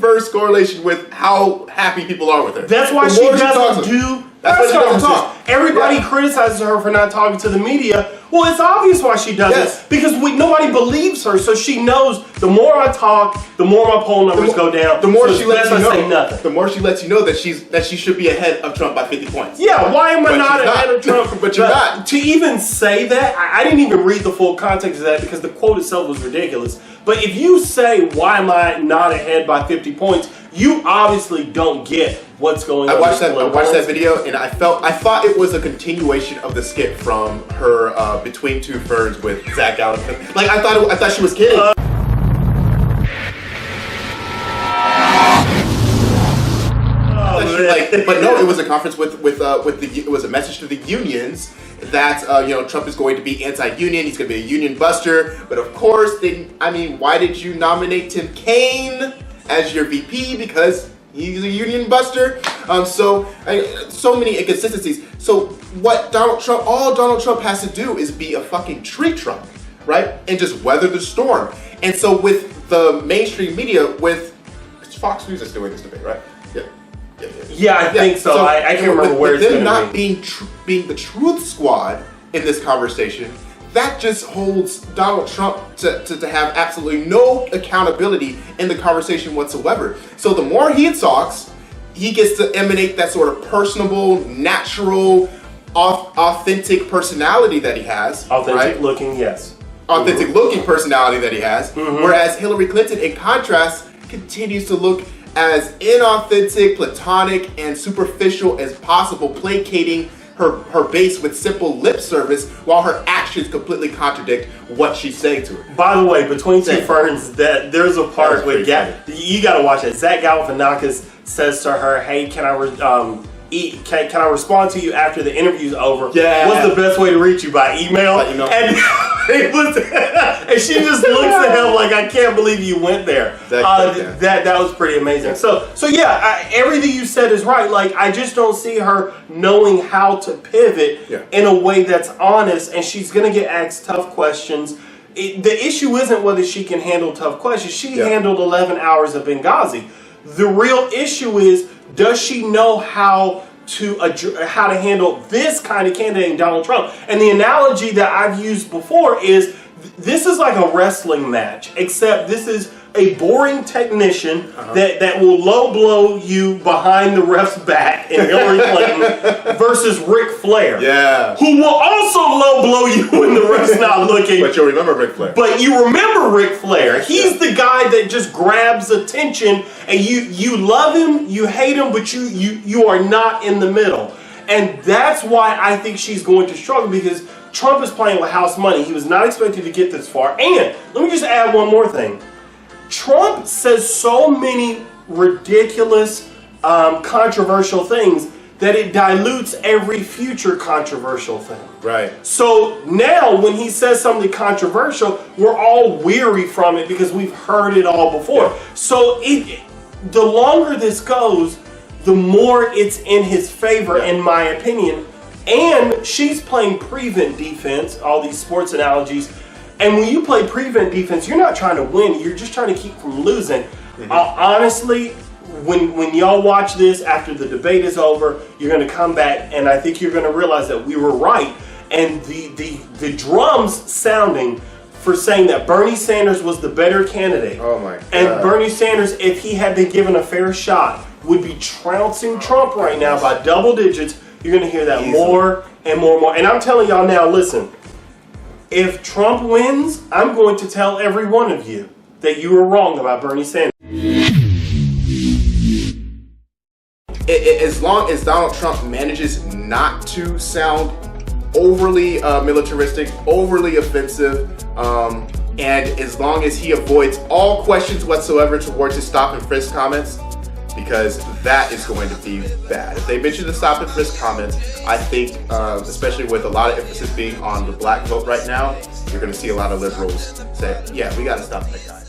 inverse correlation with how happy people are with her. That's why she doesn't do press conferences. Everybody criticizes her for not talking to the media. Well, it's obvious why she doesn't. Because nobody believes her, so she knows the more I talk, the more my poll numbers go down. The more she lets you know. The more she lets you know that she should be ahead of Trump by 50 points. Yeah, why am I not ahead of Trump? But you're not. To even say that, I didn't even read the full context of that because the quote itself was ridiculous. But if you say, why am I not ahead by 50 points, you obviously don't get what's going on. I watched that video and I thought it was a continuation of the skit from her Between Two Ferns with Zach Galifianakis. Like I thought she was kidding. But no, it was a conference it was a message to the unions that Trump is going to be anti-union. He's going to be a union buster. But of course, why did you nominate Tim Kaine as your VP? Because he's a union buster. So many inconsistencies. So what all Donald Trump has to do is be a fucking tree trunk, right? And just weather the storm. And so with the mainstream media, it's Fox News that's doing this debate, right? Yeah, I think so. I can't remember where it's going to be. Them not being the truth squad in this conversation, that just holds Donald Trump to have absolutely no accountability in the conversation whatsoever. So the more he talks, he gets to emanate that sort of personable, natural, authentic personality that he has. Authentic looking, yes. Authentic looking personality that he has. Whereas Hillary Clinton, in contrast, continues to look as inauthentic, platonic, and superficial as possible, placating her base with simple lip service while her actions completely contradict what she's saying to her. By the way, Between Two Ferns, there's a part where you gotta watch it. Zach Galifianakis says to her, "Hey, can I respond to you after the interview's over? Yeah. What's the best way to reach you? By email?" And and she just looks at him like, "I can't believe you went there." That was pretty amazing. So yeah, everything you said is right. Like, I just don't see her knowing how to pivot in a way that's honest, and she's gonna get asked tough questions. The issue isn't whether she can handle tough questions. She handled 11 hours of Benghazi. The real issue is, does she know how to handle this kind of candidate in Donald Trump? And the analogy that I've used before is, this is like a wrestling match, except this is a boring technician that will low blow you behind the ref's back in Hillary Clinton versus Ric Flair, who will also low blow you when the ref's not looking. But you'll remember Ric Flair. But you remember Ric Flair. He's the guy that just grabs attention, and you love him, you hate him, but you are not in the middle. And that's why I think she's going to struggle, because Trump is playing with house money. He was not expected to get this far. And let me just add one more thing. Trump says so many ridiculous, controversial things that it dilutes every future controversial thing. Right. So now when he says something controversial, we're all weary from it because we've heard it all before. So the longer this goes, the more it's in his favor, in my opinion. And she's playing prevent defense, all these sports analogies. And when you play prevent defense, you're not trying to win, you're just trying to keep from losing. Honestly, when y'all watch this after the debate is over, you're going to come back and I think you're going to realize that we were right. And the drums sounding for saying that Bernie Sanders was the better candidate. Oh my God. And Bernie Sanders, if he had been given a fair shot, would be trouncing Trump right now by double digits. You're going to hear that more and more and more. And I'm telling y'all now, listen, if Trump wins, I'm going to tell every one of you that you were wrong about Bernie Sanders. As long as Donald Trump manages not to sound overly militaristic, overly offensive, and as long as he avoids all questions whatsoever towards his stop and frisk comments, because that is going to be bad. If they mention the stop and frisk comments, I think, especially with a lot of emphasis being on the black vote right now, you're going to see a lot of liberals say, yeah, we got to stop that guy.